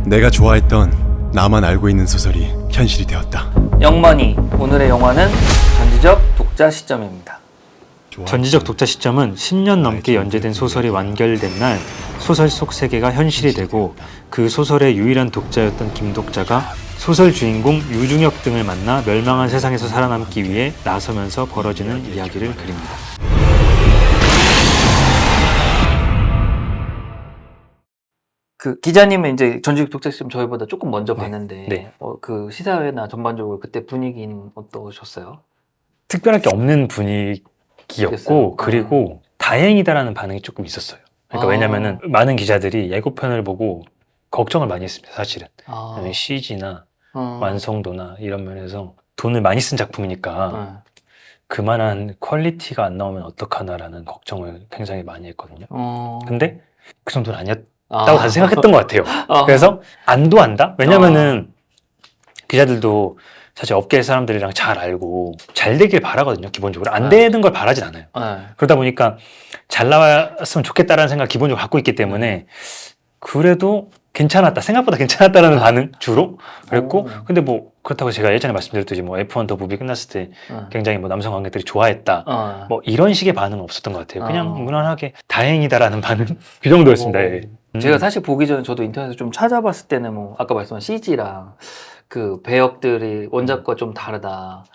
내가 좋아했던 나만 알고 있는 소설이 현실이 되었다. 영머니, 오늘의 영화는 전지적 독자 시점입니다. 전지적 독자 시점은 10년 넘게 연재된 소설이 완결된 날 소설 속 세계가 현실이 되고 그 소설의 유일한 독자였던 김독자가 소설 주인공 유중혁 등을 만나 멸망한 세상에서 살아남기 위해 나서면서 벌어지는 이야기를 그립니다. 그 기자님은 이제 전지적 독자 시점 저희보다 조금 먼저 봤는데 네. 그 시사회나 전반적으로 그때 분위기는 어떠셨어요? 특별할 게 없는 분위기였고 그랬어요? 그리고 다행이다라는 반응이 조금 있었어요. 그러니까 왜냐면은 많은 기자들이 예고편을 보고 걱정을 많이 했습니다. 사실은 CG나 완성도나 이런 면에서 돈을 많이 쓴 작품이니까 그만한 퀄리티가 안 나오면 어떡하나라는 걱정을 굉장히 많이 했거든요. 근데 그 정도는 아니었다고 다시 생각했던 것 같아요. 그래서 안도한다? 왜냐면은 기자들도 사실 업계 사람들이랑 잘 알고 잘 되길 바라거든요. 기본적으로 안 되는 걸 바라진 않아요. 그러다 보니까 잘 나왔으면 좋겠다라는 생각을 기본적으로 갖고 있기 때문에 그래도 괜찮았다, 생각보다 괜찮았다라는 반응 주로 그랬고, 근데 뭐 그렇다고 제가 예전에 말씀드렸듯이 뭐 F1 더 무비 끝났을 때 굉장히 뭐 남성 관객들이 좋아했다, 뭐 이런 식의 반응은 없었던 것 같아요. 그냥 무난하게 다행이다라는 반응 그 정도였습니다. 예. 제가 사실 보기 전에 저도 인터넷에서 좀 찾아봤을 때는 뭐 아까 말씀한 CG랑 그 배역들이 원작과 좀 다르다.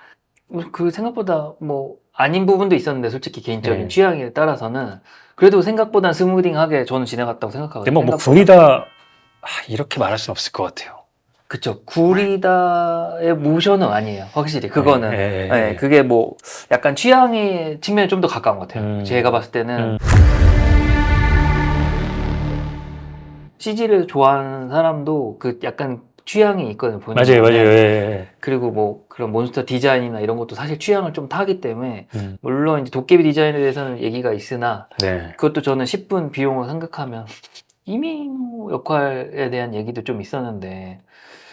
그 생각보다 뭐 아닌 부분도 있었는데 솔직히 개인적인 취향에 따라서는 그래도 생각보다 스무딩하게 저는 지나갔다고 생각하거든요. 근데 뭐 구리다 이렇게 말할 수는 없을 것 같아요. 그쵸. 구리다의 모션은 아니에요. 확실히 그거는 네. 그게 뭐 약간 취향의 측면에 좀 더 가까운 것 같아요. 제가 봤을 때는 CG를 좋아하는 사람도 그 약간 취향이 있거든요. 본인의. 맞아요. 예. 그리고 뭐 그런 몬스터 디자인이나 이런 것도 사실 취향을 좀 타기 때문에 물론 이제 도깨비 디자인에 대해서는 얘기가 있으나 네. 그것도 저는 10분 비용을 생각하면 이민호 역할에 대한 얘기도 좀 있었는데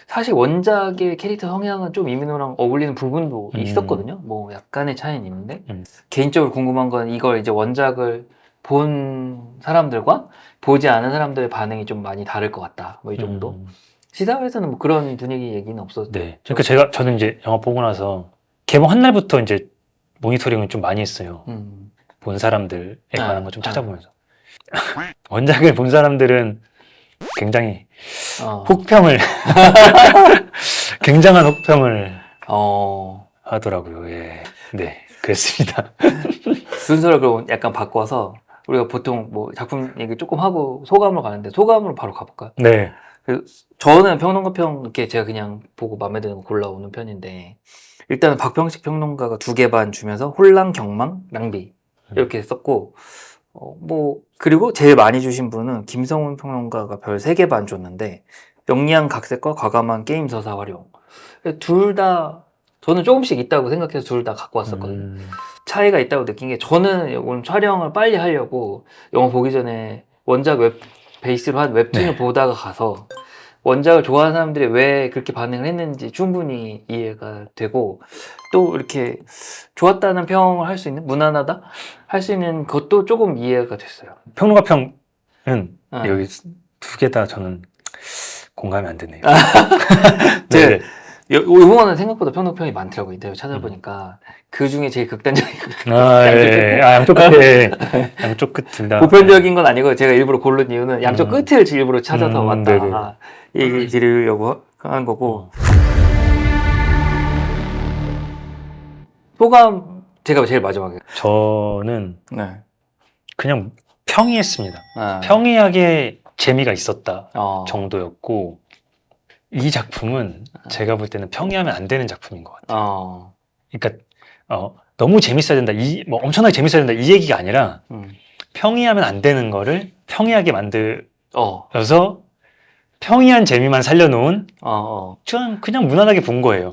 사실 원작의 캐릭터 성향은 좀 이민호랑 어울리는 부분도 있었거든요. 뭐 약간의 차이는 있는데 개인적으로 궁금한 건 이걸 이제 원작을 본 사람들과 보지 않은 사람들의 반응이 좀 많이 다를 것 같다. 뭐 이 정도. 시사회에서는 뭐 그런 분위기 얘기는 없었죠. 네. 그러니까 저는 이제 영화 보고 나서 개봉 한 날부터 이제 모니터링을 좀 많이 했어요. 본 사람들에 관한 거 좀 찾아보면서. 원작을 본 사람들은 굉장히 혹평을 굉장한 혹평을 하더라고요. 예. 네, 그랬습니다. 순서를 그럼 약간 바꿔서 우리가 보통 뭐 작품 얘기 조금 하고 소감으로 가는데 소감으로 바로 가볼까요? 네. 저는 평론가 평 이렇게 제가 그냥 보고 마음에 드는 거 골라오는 편인데 일단은 박병식 평론가가 2개 반 주면서 혼란, 경망, 낭비 이렇게 썼고 뭐 그리고 제일 많이 주신 분은 김성훈 평론가가 별 3개 반 줬는데 영리한 각색과 과감한 게임 서사 활용 둘 다 저는 조금씩 있다고 생각해서 둘 다 갖고 왔었거든요. 차이가 있다고 느낀 게 저는 오늘 촬영을 빨리 하려고 영화 보기 전에 원작 베이스로 한 웹툰을 보다가 가서 원작을 좋아하는 사람들이 왜 그렇게 반응을 했는지 충분히 이해가 되고 또 이렇게 좋았다는 평을 할 수 있는 무난하다 할 수 있는 것도 조금 이해가 됐어요. 평론가 평은 여기 2개 다 저는 공감이 안 되네요. 네. 이번은 생각보다 평론가 평이 많더라고요. 인터뷰 찾아보니까 그 중에 제일 극단적인 양쪽 끝에 양쪽 끝 둘 다 보편적인 건 아니고 제가 일부러 고른 이유는 양쪽 끝을 일부러 찾아서 왔다 얘기 드리려고 한 거고 소감 제가 제일 마지막에 저는 그냥 평이했습니다. 평이하게 재미가 있었다 정도였고 이 작품은 제가 볼 때는 평이하면 안 되는 작품인 것 같아요. 그러니까 너무 재밌어야 된다, 뭐 엄청나게 재밌어야 된다 이 얘기가 아니라 평이하면 안 되는 거를 평이하게 만들어서 평이한 재미만 살려놓은 저는 그냥 무난하게 본 거예요.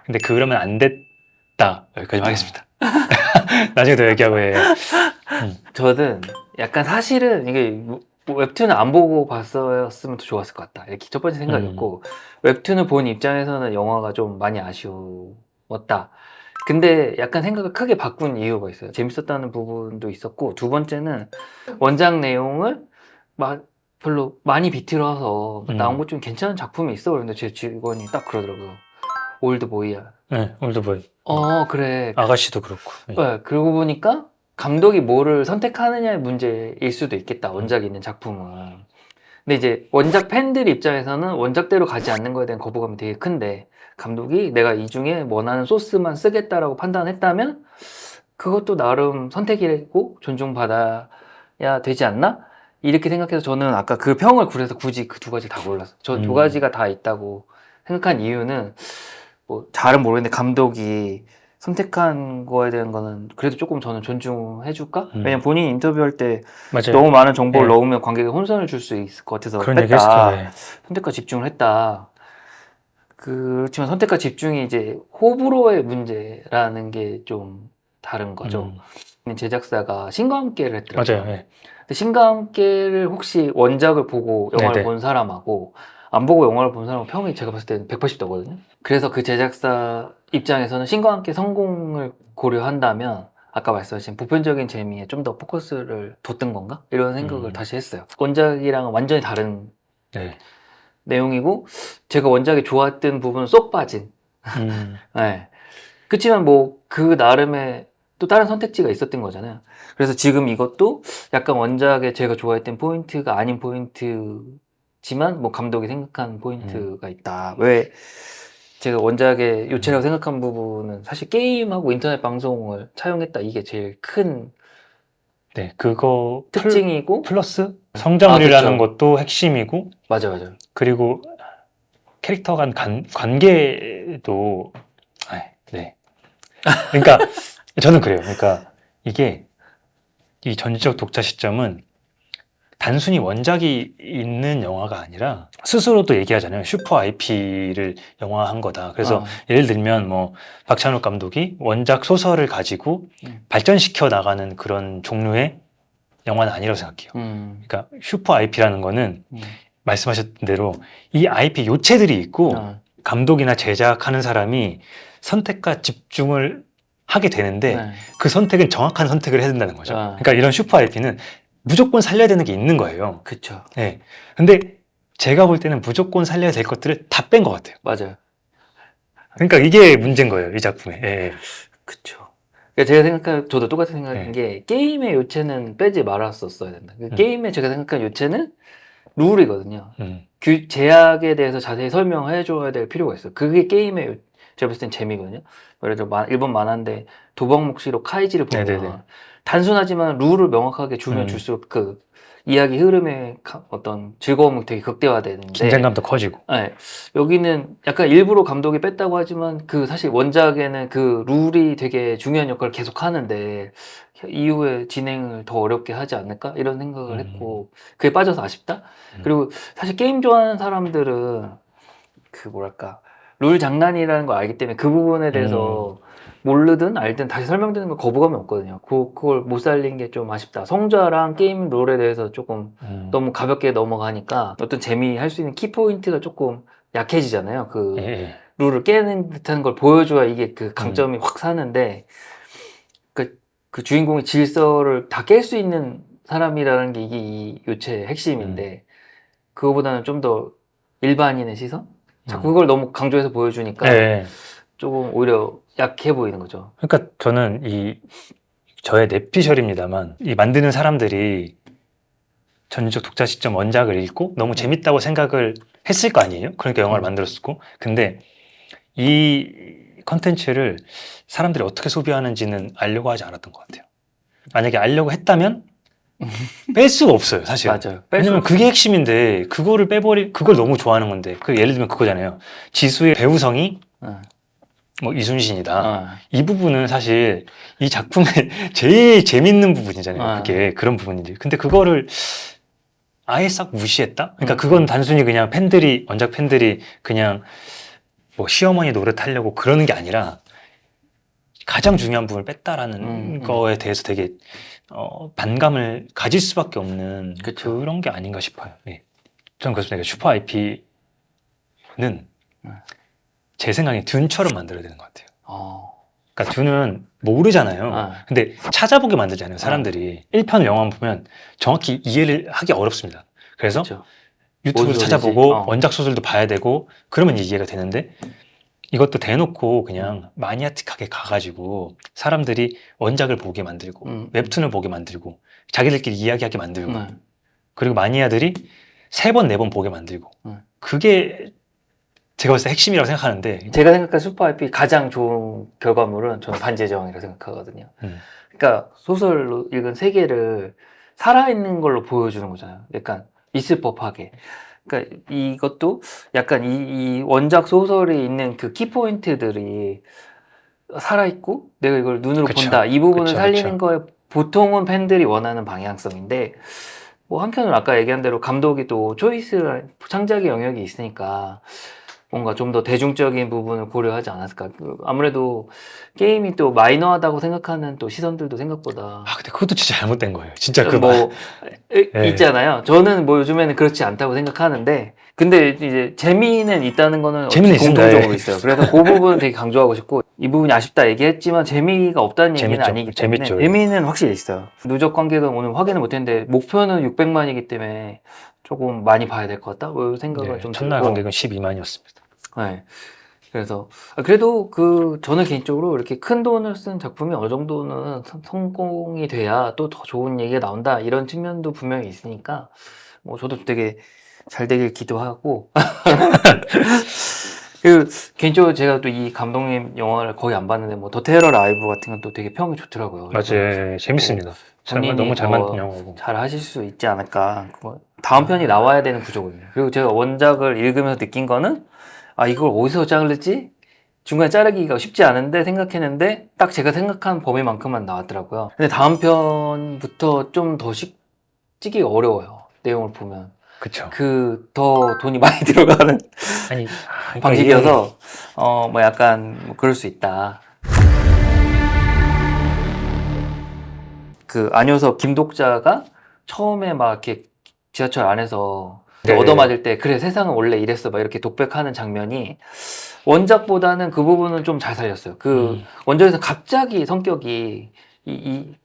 근데 그러면 안 됐다 여기까지 하겠습니다. 나중에 더 얘기하고 해요. 저는 약간 사실은 이게 웹툰을 안 보고 봤었으면 더 좋았을 것 같다 이렇게 첫 번째 생각이었고 웹툰을 본 입장에서는 영화가 좀 많이 아쉬웠다. 근데 약간 생각을 크게 바꾼 이유가 있어요. 재밌었다는 부분도 있었고 두 번째는 원작 내용을 막 별로 많이 비틀어서 음. 나온 것 좀 괜찮은 작품이 있어. 그런데 제 직원이 딱 그러더라고요. 올드보이야. 네, 올드보이. 그래. 아가씨도 그렇고. 네. 네, 그러고 보니까 감독이 뭐를 선택하느냐의 문제일 수도 있겠다. 원작이 있는 작품은. 근데 이제 원작 팬들 입장에서는 원작대로 가지 않는 거에 대한 거부감이 되게 큰데 감독이 내가 이 중에 원하는 소스만 쓰겠다라고 판단했다면 그것도 나름 선택이고 존중받아야 되지 않나? 이렇게 생각해서 저는 아까 그 평을 그래서 굳이 그 두 가지 다 골랐어요. 저 두 가지가 다 있다고 생각한 이유는 뭐 잘은 모르겠는데 감독이 선택한 거에 대한 거는 그래도 조금 저는 존중해줄까? 왜냐면 본인이 인터뷰할 때 맞아요. 너무 많은 정보를 네. 넣으면 관객에 혼선을 줄 수 있을 것 같아서 그런 얘기 뺐다. 했었죠. 네. 선택과 집중을 했다. 그렇지만 선택과 집중이 이제 호불호의 문제라는 게 좀 다른 거죠. 제작사가 신과 함께를 했더라고요. 맞아요. 네. 근데 신과 함께를 혹시 원작을 보고 영화를 네네. 본 사람하고 안 보고 영화를 본 사람은 평이 제가 봤을 때는 180도거든요. 그래서 그 제작사 입장에서는 신과 함께 성공을 고려한다면 아까 말씀하신 보편적인 재미에 좀 더 포커스를 뒀던 건가? 이런 생각을 다시 했어요. 원작이랑은 완전히 다른 네. 내용이고 제가 원작이 좋았던 부분은 쏙 빠진 네. 그렇지만 뭐 그 나름의 또 다른 선택지가 있었던 거잖아요. 그래서 지금 이것도 약간 원작에 제가 좋아했던 포인트가 아닌 포인트지만 뭐 감독이 생각한 포인트가 있다. 왜 제가 원작의 요체라고 생각한 부분은 사실 게임하고 인터넷 방송을 차용했다. 이게 제일 큰 네, 그거 특징이고 플러스 성장률이라는 그쵸. 것도 핵심이고 맞아요. 그리고 캐릭터 간 관계도 네. 그러니까 저는 그래요. 그러니까 이게 이 전지적 독자 시점은 단순히 원작이 있는 영화가 아니라 스스로도 얘기하잖아요. 슈퍼 IP를 영화한 거다. 그래서 예를 들면 뭐 박찬욱 감독이 원작 소설을 가지고 발전시켜 나가는 그런 종류의 영화는 아니라고 생각해요. 그러니까 슈퍼 IP라는 거는 말씀하셨던 대로 이 IP 요체들이 있고 감독이나 제작하는 사람이 선택과 집중을 하게 되는데 그 선택은 정확한 선택을 해야 된다는 거죠. 그러니까 이런 슈퍼 IP는 무조건 살려야 되는 게 있는 거예요. 그쵸. 네. 근데 제가 볼 때는 무조건 살려야 될 것들을 다 뺀 것 같아요. 맞아요. 그러니까 이게 문제인 거예요, 이 작품에. 예. 그쵸. 그러니까 제가 생각한, 저도 똑같은 생각인 게, 게임의 요체는 빼지 말았었어야 된다. 게임의 제가 생각한 요체는 룰이거든요. 제약에 대해서 자세히 설명해줘야 될 필요가 있어요. 그게 게임의 제가 봤을 땐 재미거든요. 예를 들어 일본 만화인데 도박목시로 카이지를 보면 네네네. 단순하지만 룰을 명확하게 주면 줄수록 그 이야기 흐름의 어떤 즐거움은 되게 극대화되는데 긴장감도 커지고. 네, 여기는 약간 일부러 감독이 뺐다고 하지만 그 사실 원작에는 그 룰이 되게 중요한 역할을 계속 하는데 이후에 진행을 더 어렵게 하지 않을까 이런 생각을 했고 그게 빠져서 아쉽다. 그리고 사실 게임 좋아하는 사람들은 그 뭐랄까 룰 장난이라는 걸 알기 때문에 그 부분에 대해서 모르든 알든 다시 설명드리는 거 거부감이 없거든요. 그걸 못 살린 게 좀 아쉽다. 성좌랑 게임 룰에 대해서 조금 너무 가볍게 넘어가니까 어떤 재미할 수 있는 키포인트가 조금 약해지잖아요. 그 룰을 깨는 듯한 걸 보여줘야 이게 그 강점이 확 사는데 그 주인공의 질서를 다 깰 수 있는 사람이라는 게 이게 이 요체의 핵심인데 그거보다는 좀 더 일반인의 시선? 자꾸 그걸 너무 강조해서 보여주니까 조금 오히려 약해 보이는 거죠. 그러니까 저는 저의 뇌피셜입니다만 이 만드는 사람들이 전적 독자 시점 원작을 읽고 너무 재밌다고 생각을 했을 거 아니에요? 그러니까 영화를 만들었었고 근데 이 컨텐츠를 사람들이 어떻게 소비하는지는 알려고 하지 않았던 것 같아요. 만약에 알려고 했다면 뺄 수가 없어요, 사실. 맞아요. 왜냐면 그게 핵심인데 그거를 그걸 너무 좋아하는 건데 예를 들면 그거잖아요. 지수의 배우성이 뭐 이순신이다. 이 부분은 사실 이 작품의 제일 재밌는 부분이잖아요. 그게 그런 부분인데 근데 그거를 아예 싹 무시했다? 그러니까 그건 단순히 그냥 원작 팬들이 그냥 뭐 시어머니 노릇하려고 그러는 게 아니라 가장 중요한 부분을 뺐다라는 거에 대해서 되게 반감을 가질 수밖에 없는 그런 게 아닌가 싶어요. 예. 저는 그래서 내가 슈퍼 IP는 제 생각에 듄처럼 만들어야 되는 것 같아요. 그러니까 듄은 모르잖아요. 근데 찾아보게 만들잖아요, 사람들이. 1편 영화만 보면 정확히 이해를 하기 어렵습니다. 그래서 그쵸. 유튜브도 뭔 소리지? 찾아보고 원작 소설도 봐야 되고 그러면 이제 이해가 되는데 이것도 대놓고 그냥 마니아틱하게 가가지고 사람들이 원작을 보게 만들고 웹툰을 보게 만들고 자기들끼리 이야기하게 만들고 네. 그리고 마니아들이 3번, 4번 보게 만들고 그게 제가 봤을 때 핵심이라고 생각하는데 제가 생각한 슈퍼 IP 가장 좋은 결과물은 저는 반지의 제왕이라고 생각하거든요. 그러니까 소설로 읽은 세계를 살아있는 걸로 보여주는 거잖아요. 약간 있을 법하게. 그러니까 이것도 약간 이 원작 소설에 있는 그 키포인트들이 살아있고 내가 이걸 눈으로 그쵸. 본다. 이 부분을 그쵸, 살리는 그쵸. 거에 보통은 팬들이 원하는 방향성인데 뭐 한편으로 아까 얘기한 대로 감독이 또 초이스 창작의 영역이 있으니까 뭔가 좀 더 대중적인 부분을 고려하지 않았을까. 아무래도 게임이 또 마이너하다고 생각하는 또 시선들도 생각보다 아 근데 그것도 진짜 잘못된 거예요. 진짜 그 뭐 네. 있잖아요. 저는 뭐 요즘에는 그렇지 않다고 생각하는데 근데 이제 재미는 있다는 거는 재미는 있습니다. 공통적으로 예. 있어요. 그래서 그 부분은 되게 강조하고 싶고 이 부분이 아쉽다 얘기했지만 재미가 없다는 얘기는 재밌죠. 아니기 때문에 재밌죠. 재미는 확실히 있어요. 누적 관객은 오늘 확인을 못했는데 목표는 600만이기 때문에 조금 많이 봐야 될 것 같다. 뭐 생각은 네, 좀 첫날 들고. 관객은 12만이었습니다. 네. 그래서 그래도 저는 개인적으로 이렇게 큰 돈을 쓴 작품이 어느 정도는 성공이 돼야 또 더 좋은 얘기가 나온다 이런 측면도 분명히 있으니까 뭐 저도 되게 잘 되길 기도하고 개인적으로 제가 또 이 감독님 영화를 거의 안 봤는데 뭐 더 테러 라이브 같은 건 또 되게 평이 좋더라고요. 그래서 맞아요. 재밌습니다. 정말 본인이 너무 잘 더 만든 영화고. 잘 하실 수 있지 않을까. 다음 편이 나와야 되는 구조거든요. 그리고 제가 원작을 읽으면서 느낀 거는 아 이걸 어디서 자르지? 중간에 자르기가 쉽지 않은데 생각했는데 딱 제가 생각한 범위만큼만 나왔더라고요. 근데 다음 편부터 좀 더 찍기가 어려워요. 내용을 보면. 그쵸. 더 돈이 많이 들어가는 아니, 그러니까 방식이어서 뭐 약간 뭐 그럴 수 있다. 안효섭 김독자가 처음에 막 이렇게 지하철 안에서 네. 얻어맞을 때 그래 세상은 원래 이랬어 막 이렇게 독백하는 장면이 원작보다는 그 부분은 좀 잘 살렸어요. 원작에서 갑자기 성격이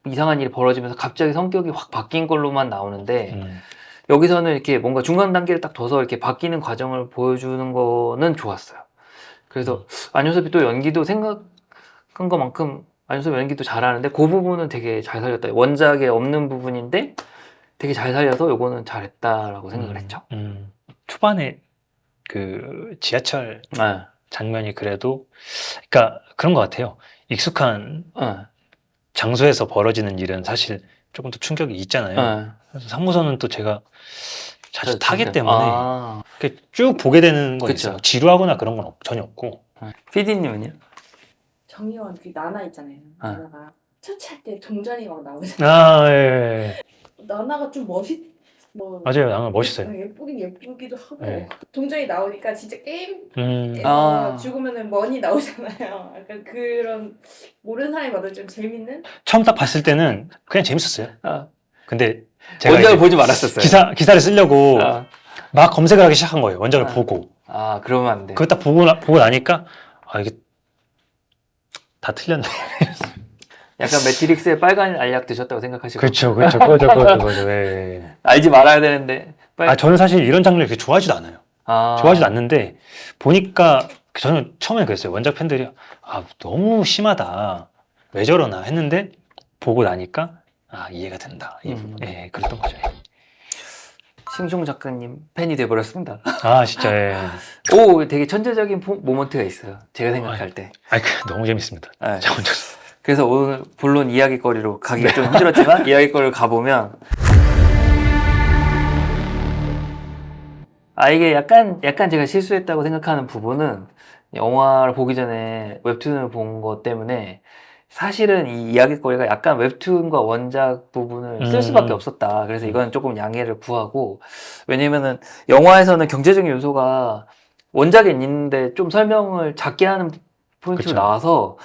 이상한 일이 벌어지면서 갑자기 성격이 확 바뀐 걸로만 나오는데 여기서는 이렇게 뭔가 중간 단계를 딱 둬서 이렇게 바뀌는 과정을 보여주는 거는 좋았어요. 그래서 안효섭이 또 연기도 생각한 것만큼 안효섭 연기도 잘하는데 그 부분은 되게 잘 살렸다. 원작에 없는 부분인데 되게 잘 살려서 요거는 잘했다라고 생각을 했죠. 초반에 그 지하철 네. 장면이 그래도 그러니까 그런 것 같아요. 익숙한 네. 장소에서 벌어지는 일은 사실 조금 더 충격이 있잖아요. 네. 그래서 3호선은 또 제가 자주 타기 진짜. 때문에 이렇게 쭉 보게 되는 건 그쵸. 있어요. 지루하거나 그런 건 전혀 없고. PD님은요? 정의원 그 나나 있잖아요. 나나가 처치할 때 동전이 막 나오잖아요. 아, 예. 나나가 좀 뭐 맞아요. 나는 멋있어요. 예쁘긴 예쁘기도 하고 네. 동전이 나오니까 진짜 게임에서 아. 죽으면은 머니 나오잖아요. 약간 그런 모르는 사람이 봐도 좀 재밌는. 처음 딱 봤을 때는 그냥 재밌었어요. 아. 근데 제가 원작을 이제 보지 말았었어요. 기사를 쓰려고 아. 막 검색을 하기 시작한 거예요. 원작을 보고. 그러면 안 돼. 그거 딱 보고 나니까 이게 다 틀렸네. 약간 매트릭스의 빨간 알약 드셨다고 생각하시고. 그렇죠. 그거죠. 예. 알지 말아야 되는데. 저는 사실 이런 장르를 그렇게 좋아하지도 않아요. 좋아하지도 않는데 보니까 저는 처음에 그랬어요. 원작 팬들이 너무 심하다. 왜 저러나 했는데 보고 나니까 이해가 된다. 예, 그랬던 거죠. 싱숑 작가님 팬이 돼버렸습니다. 진짜. 예. 오, 되게 천재적인 모먼트가 있어요. 제가 생각할 때. 너무 재밌습니다. 네. 저 혼자. 그래서 오늘 본론 이야기거리로 가기가 좀 힘들었지만 이야기거리를 가보면 이게 약간 제가 실수했다고 생각하는 부분은 영화를 보기 전에 웹툰을 본 것 때문에 사실은 이 이야기거리가 약간 웹툰과 원작 부분을 쓸 수밖에 없었다. 그래서 이건 조금 양해를 구하고 왜냐면은 영화에서는 경제적인 요소가 원작에 있는데 좀 설명을 작게 하는 포인트로 그쵸. 나와서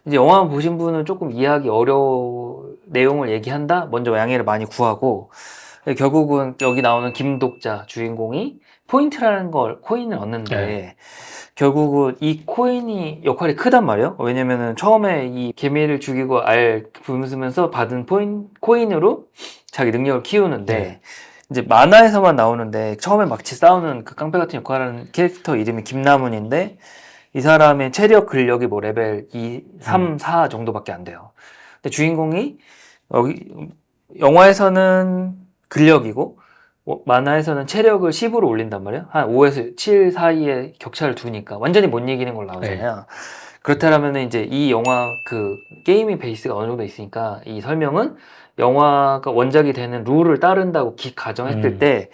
이제 영화 보신 분은 조금 이해하기 어려운 내용을 얘기한다? 먼저 양해를 많이 구하고 결국은 여기 나오는 김독자 주인공이 포인트라는 코인을 얻는데 결국은 이 코인이 역할이 크단 말이에요. 왜냐면은 처음에 이 개미를 죽이고 알 부수면서 받은 코인으로 자기 능력을 키우는데 이제 만화에서만 나오는데 처음에 막치 싸우는 그 깡패 같은 역할하는 캐릭터 이름이 김나문인데 이 사람의 체력 근력이 뭐 레벨 2, 3, 4 정도밖에 안 돼요. 근데 주인공이 여기 영화에서는 근력이고 만화에서는 체력을 10으로 올린단 말이에요. 한 5에서 7 사이에 격차를 두니까 완전히 못 이기는 걸로 나오잖아요. 그렇다면 이제 이 영화 그 게임이 베이스가 어느 정도 있으니까 이 설명은 영화가 원작이 되는 룰을 따른다고 가정했을 때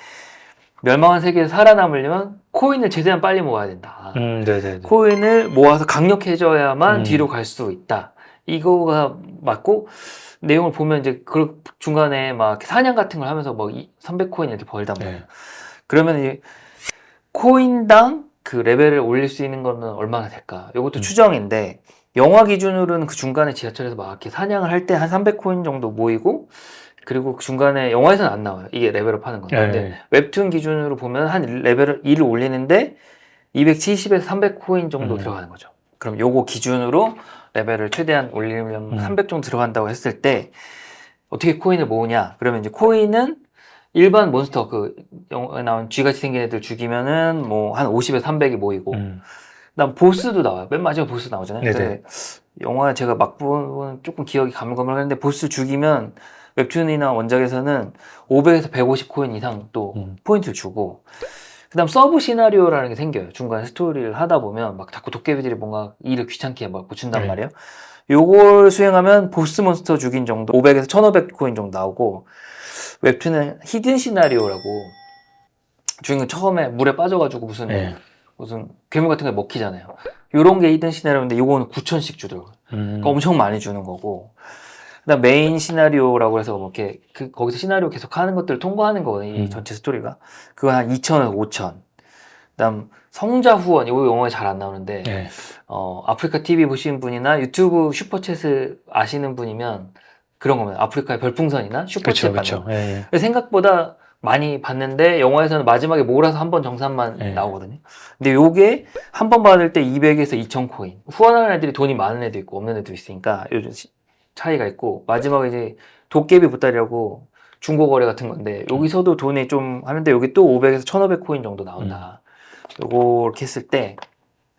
멸망한 세계에서 살아남으려면 코인을 최대한 빨리 모아야 된다. 네네네. 코인을 모아서 강력해져야만 뒤로 갈 수 있다. 이거가 맞고 내용을 보면 이제 그 중간에 막 사냥 같은 걸 하면서 뭐 300코인 이렇게 벌단 말이에요. 그러면 이제 코인당 그 레벨을 올릴 수 있는 거는 얼마나 될까? 이것도 추정인데 영화 기준으로는 그 중간에 지하철에서 막 이렇게 사냥을 할 때 한 300코인 정도 모이고 그리고 그 중간에 영화에서는 안 나와요. 이게 레벨업 하는 건데 근데 웹툰 기준으로 보면 한 레벨을 2를 올리는데 270에서 300코인 정도 들어가는 거죠. 그럼 요거 기준으로 레벨을 최대한 올리려면 300 정도 들어간다고 했을 때 어떻게 코인을 모으냐? 그러면 이제 코인은 일반 몬스터 그 영화에 나온 쥐같이 생긴 애들 죽이면은 뭐 한 50에서 300이 모이고 그다음 보스도 나와요. 맨 마지막에 보스 나오잖아요. 근데 영화 제가 막 보면 조금 기억이 가물가물한데 보스 죽이면 웹툰이나 원작에서는 500에서 150 코인 이상 또 포인트를 주고 그다음 서브 시나리오라는 게 생겨요. 중간에 스토리를 하다 보면 막 자꾸 도깨비들이 뭔가 일을 귀찮게 막 붙인단 말이에요. 요걸 수행하면 보스 몬스터 죽인 정도 500에서 1500 코인 정도 나오고 웹툰은 히든 시나리오라고 주인공 처음에 물에 빠져가지고 무슨 괴물 같은 거 먹히잖아요. 요런 게 히든 시나리오인데 요거는 9,000씩 주더라고요. 그러니까 엄청 많이 주는 거고 그다음 메인 시나리오라고 해서 뭐 이렇게 거기서 시나리오 계속 하는 것들을 통과하는 거거든요. 이 전체 스토리가. 그거 한 2,000에서 5,000. 그다음 성자 후원 이거 영화에 잘 안 나오는데 아프리카 TV 보시는 분이나 유튜브 슈퍼챗을 아시는 분이면 그런 겁니다. 아프리카의 별풍선이나 슈퍼챗 받는 거. 생각보다 많이 받는데 영화에서는 마지막에 몰아서 한 번 정산만 나오거든요. 근데 요게 한 번 받을 때 200에서 2,000 코인. 후원하는 애들이 돈이 많은 애도 있고 없는 애도 있으니까 요즘 차이가 있고 마지막에 이제 도깨비 보따리라고 중고거래 같은 건데 여기서도 돈이 좀 하는데 여기 또 500에서 1,500 코인 정도 나온다. 요거 이렇게 했을 때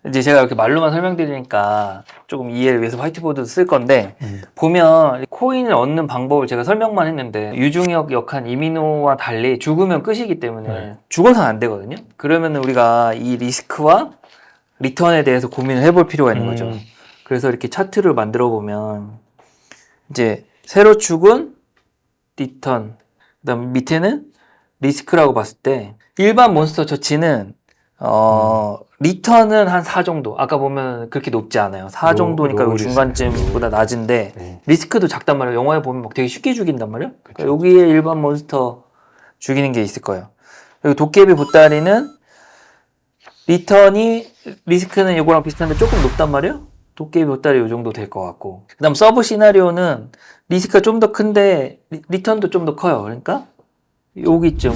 이제 제가 이렇게 말로만 설명드리니까 조금 이해를 위해서 화이트보드 쓸 건데 보면 코인을 얻는 방법을 제가 설명만 했는데 유중혁 역한 이민호와 달리 죽으면 끝이기 때문에 죽어서는 안 되거든요. 그러면 우리가 이 리스크와 리턴에 대해서 고민을 해볼 필요가 있는 거죠. 그래서 이렇게 차트를 만들어 보면 이제 새로 죽은 리턴 그다음 밑에는 리스크라고 봤을 때 일반 몬스터 처치는 리턴은 한 4 정도. 아까 보면 그렇게 높지 않아요. 4 정도니까 여기 중간쯤보다 낮은데 리스크도 작단 말이에요. 영화에 보면 막 되게 쉽게 죽인단 말이에요. 그러니까 여기에 일반 몬스터 죽이는 게 있을 거예요. 그리고 도깨비 보따리는 리턴이 리스크는 이거랑 비슷한데 조금 높단 말이에요. 도깨비 보따리 이 정도 될 것 같고 그 다음 서브 시나리오는 리스크가 좀 더 큰데 리턴도 좀 더 커요. 그러니까 여기쯤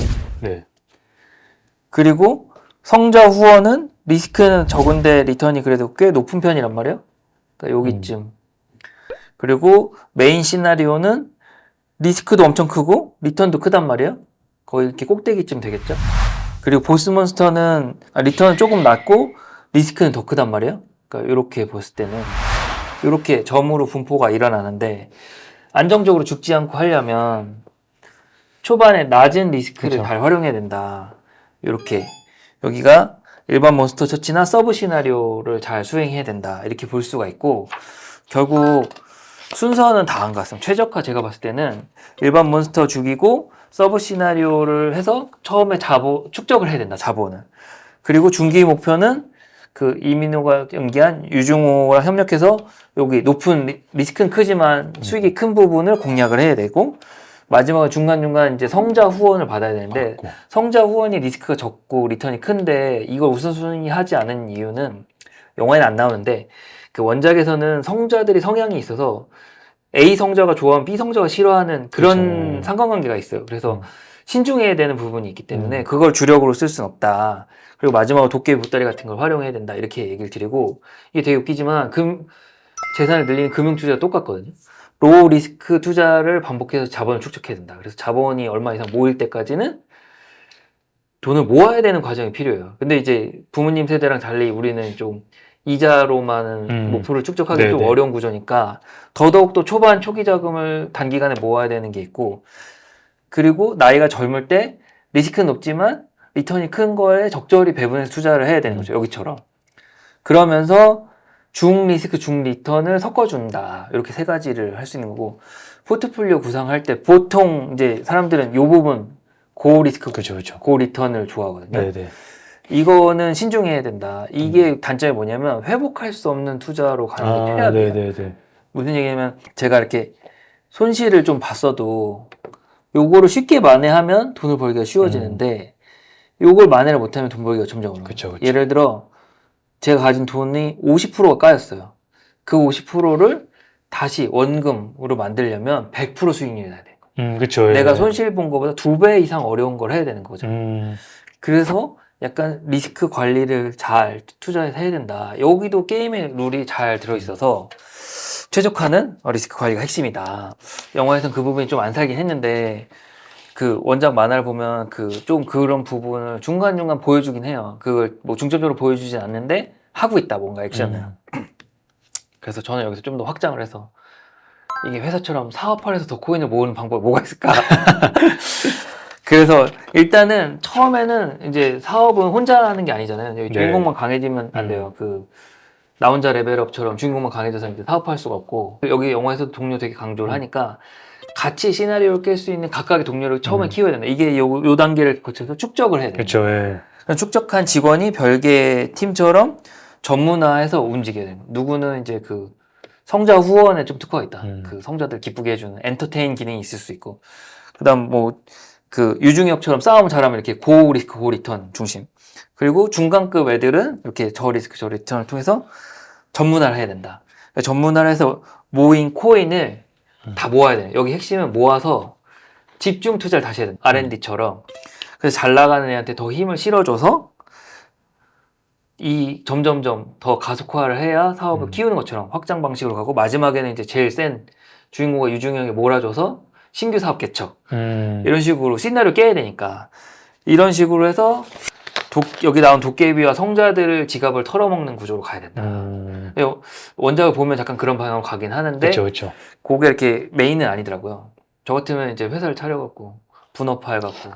그리고 성자 후원은 리스크는 적은데 리턴이 그래도 꽤 높은 편이란 말이에요. 그러니까 여기쯤 그리고 메인 시나리오는 리스크도 엄청 크고 리턴도 크단 말이에요. 거의 이렇게 꼭대기쯤 되겠죠. 그리고 보스 몬스터는 리턴은 조금 낮고 리스크는 더 크단 말이에요. 그러니까 이렇게 봤을 때는 이렇게 점으로 분포가 일어나는데 안정적으로 죽지 않고 하려면 초반에 낮은 리스크를 잘 활용해야 된다. 이렇게 여기가 일반 몬스터 처치나 서브 시나리오를 잘 수행해야 된다. 이렇게 볼 수가 있고 결국 순서는 다 안 갔음. 최적화 제가 봤을 때는 일반 몬스터 죽이고 서브 시나리오를 해서 처음에 축적을 해야 된다. 자본을. 그리고 중기 목표는 그 이민호가 연기한 유중호랑 협력해서 여기 높은 리스크는 크지만 수익이 큰 부분을 공략을 해야 되고 마지막에 중간중간 이제 성자 후원을 받아야 되는데 성자 후원이 리스크가 적고 리턴이 큰데 이걸 우선순위 하지 않은 이유는 영화에는 안 나오는데 그 원작에서는 성자들이 성향이 있어서 A 성자가 좋아하면 B 성자가 싫어하는 그런 상관관계가 있어요. 그래서 신중해야 되는 부분이 있기 때문에 그걸 주력으로 쓸 수는 없다. 그리고 마지막으로 도깨비 보따리 같은 걸 활용해야 된다. 이렇게 얘기를 드리고 이게 되게 웃기지만 재산을 늘리는 금융 투자가 똑같거든요. 로우 리스크 투자를 반복해서 자본을 축적해야 된다. 그래서 자본이 얼마 이상 모일 때까지는 돈을 모아야 되는 과정이 필요해요. 근데 이제 부모님 세대랑 달리 우리는 좀 이자로만은 목표를 축적하기 좀 네네. 어려운 구조니까 더더욱 또 초반 초기 자금을 단기간에 모아야 되는 게 있고, 그리고 나이가 젊을 때 리스크는 높지만 리턴이 큰 거에 적절히 배분해서 투자를 해야 되는 거죠. 여기처럼. 그러면서 중리스크, 중리턴을 섞어준다. 이렇게 세 가지를 할 수 있는 거고, 포트폴리오 구상할 때 보통 이제 사람들은 이 부분 고리스크, 그죠, 그죠. 고리턴을 좋아하거든요. 네네. 이거는 신중해야 된다. 이게 단점이 뭐냐면 회복할 수 없는 투자로 가는 게 최악이에요. 네네네. 무슨 얘기냐면 제가 이렇게 손실을 좀 봤어도 요거를 쉽게 만회하면 돈을 벌기가 쉬워지는데 요걸 만회를 못하면 돈 벌기가 점점 어려워요. 그쵸, 그쵸. 예를 들어 제가 가진 돈이 50%가 까였어요. 그 50%를 다시 원금으로 만들려면 100% 수익률이 나야 돼. 그쵸. 내가 예. 손실 본 것보다 2배 이상 어려운 걸 해야 되는 거죠. 그래서 약간 리스크 관리를 잘 투자해서 해야 된다. 여기도 게임의 룰이 잘 들어있어서 최적화는 리스크 관리가 핵심이다. 영화에서는 그 부분이 좀 안 살긴 했는데 그 원작 만화를 보면 그 좀 그런 부분을 중간중간 보여주긴 해요. 그걸 뭐 중점적으로 보여주진 않는데 하고 있다, 뭔가 액션을. 그래서 저는 여기서 좀 더 확장을 해서 이게 회사처럼 사업화해서 더 코인을 모으는 방법이 뭐가 있을까? 그래서 일단은 처음에는 이제 사업은 혼자 하는 게 아니잖아요. 여기 주인공만 강해지면 안 돼요. 그 나 혼자 레벨업처럼 주인공만 강해져서 이제 사업할 수가 없고, 여기 영화에서도 동료 되게 강조를 하니까 같이 시나리오를 깰 수 있는 각각의 동료를 처음에 키워야 된다. 이게 요 단계를 거쳐서 축적을 해야 돼요. 그쵸. 예. 축적한 직원이 별개의 팀처럼 전문화해서 움직여야 돼요. 누구는 이제 그 성자 후원에 좀 특화가 있다. 그 성자들 기쁘게 해주는 엔터테인 기능이 있을 수 있고, 그다음 뭐 그 유중혁처럼 싸움 잘하면 이렇게 고 리스크 고 리턴 중심. 그리고 중간급 애들은 이렇게 저 리스크 저 리턴을 통해서 전문화를 해야 된다. 전문화를 해서 모인 코인을 다 모아야 돼요. 여기 핵심은 모아서 집중 투자를 다시 해야 된다. R&D처럼. 그래서 잘 나가는 애한테 더 힘을 실어줘서 이 점점점 더 가속화를 해야 사업을 키우는 것처럼 확장 방식으로 가고, 마지막에는 이제 제일 센 주인공과 유중혁이 몰아줘서 신규 사업 개척. 이런 식으로 시나리오 깨야 되니까 이런 식으로 해서 여기 나온 도깨비와 성자들을 지갑을 털어먹는 구조로 가야 된다. 원작을 보면 약간 그런 방향으로 가긴 하는데 그쵸, 그쵸. 그게 이렇게 메인은 아니더라고요. 저 같으면 이제 회사를 차려갖고 분업화 해갖고,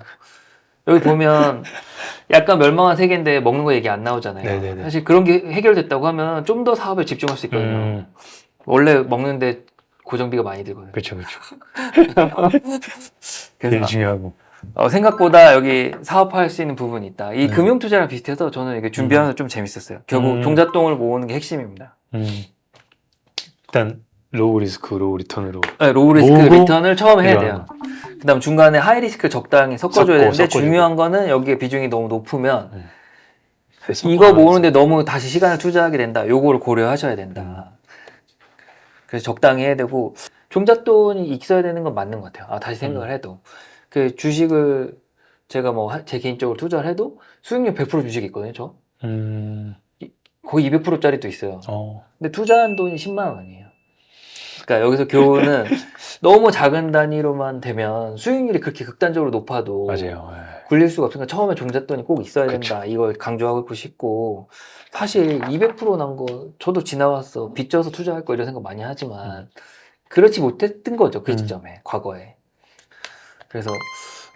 여기 보면 약간 멸망한 세계인데 먹는 거 얘기 안 나오잖아요. 네네네. 사실 그런 게 해결됐다고 하면 좀 더 사업에 집중할 수 있거든요. 원래 먹는데 고정비가 많이 들거든요. 그쵸, 그쵸. 그래서 제일 중요하고. 생각보다 여기 사업화할 수 있는 부분이 있다. 이 금융 투자랑 비슷해서 저는 이게 준비하면서 좀 재밌었어요. 결국 종잣돈을 모으는 게 핵심입니다. 일단 로우 리스크, 로우 리턴으로. 네, 로우 리스크 모으고 리턴을 처음 해야 이런. 돼요. 그다음 중간에 하이 리스크를 적당히 섞어줘야 되는데 섞어주고. 중요한 거는 여기에 비중이 너무 높으면 그래서 이거 모으는데 너무 다시 시간을 투자하게 된다. 요거를 고려하셔야 된다. 그래서 적당히 해야 되고, 종잣돈이 있어야 되는 건 맞는 것 같아요. 다시 생각을 해도 그 주식을 제가 뭐 제 개인적으로 투자를 해도 수익률 100% 주식이 있거든요. 저 거의 200%짜리도 있어요. 근데 투자한 돈이 10만 원이에요. 그러니까 여기서 교훈은 너무 작은 단위로만 되면 수익률이 그렇게 극단적으로 높아도 맞아요. 굴릴 수가 없으니까 처음에 종잣돈이 꼭 있어야 된다. 그쵸. 이걸 강조하고 싶고, 사실 200% 난 거 저도 지나와서 빚져서 투자할 거 이런 생각 많이 하지만 그렇지 못했던 거죠. 그 시점에 과거에. 그래서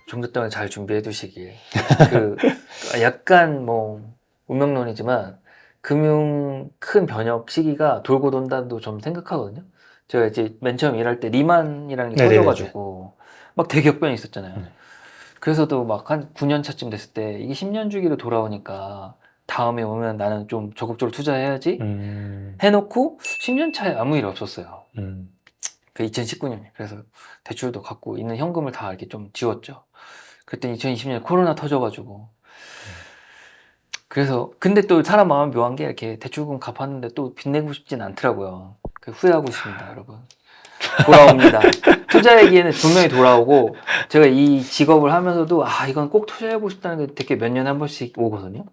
종잣돈을 잘 준비해 두시길. 그 약간 뭐 운명론이지만 금융 큰 변혁 시기가 돌고 돈다도 좀 생각하거든요. 제가 이제 맨 처음 일할 때 리만이라는 게 네네네. 터져가지고 막 대격변이 있었잖아요. 그래서도 막 한 9년 차쯤 됐을 때 이게 10년 주기로 돌아오니까 다음에 오면 나는 좀 적극적으로 투자해야지 해놓고 10년 차에 아무 일 없었어요. 그 2019년에. 그래서 대출도 갖고 있는 현금을 다 이렇게 좀 지웠죠. 그랬더니 2020년에 코로나 터져가지고, 그래서 근데 또 사람 마음이 묘한 게 이렇게 대출금 갚았는데 또 빚내고 싶진 않더라고요. 후회하고 있습니다, 여러분. 돌아옵니다. 투자 얘기에는 분명히 돌아오고, 제가 이 직업을 하면서도 이건 꼭 투자해보고 싶다는 게 되게 몇 년에 한 번씩 오거든요.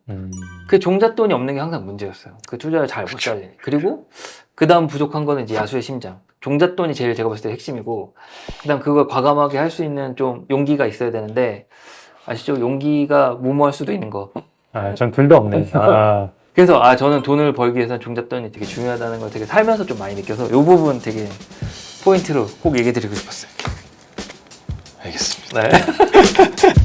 그 종잣돈이 없는 게 항상 문제였어요. 그 투자를 잘 못 살려. 그리고 그 다음 부족한 거는 이제 야수의 심장. 종잣돈이 제일 제가 봤을 때 핵심이고, 그 다음 그걸 과감하게 할 수 있는 좀 용기가 있어야 되는데, 아시죠? 용기가 무모할 수도 있는 거. 전 둘 다 없네. 그래서 저는 돈을 벌기 위해서는 종잣돈이 되게 중요하다는 걸 되게 살면서 좀 많이 느껴서 이 부분 되게 포인트로 꼭 얘기 드리고 싶었어요. 알겠습니다. 네.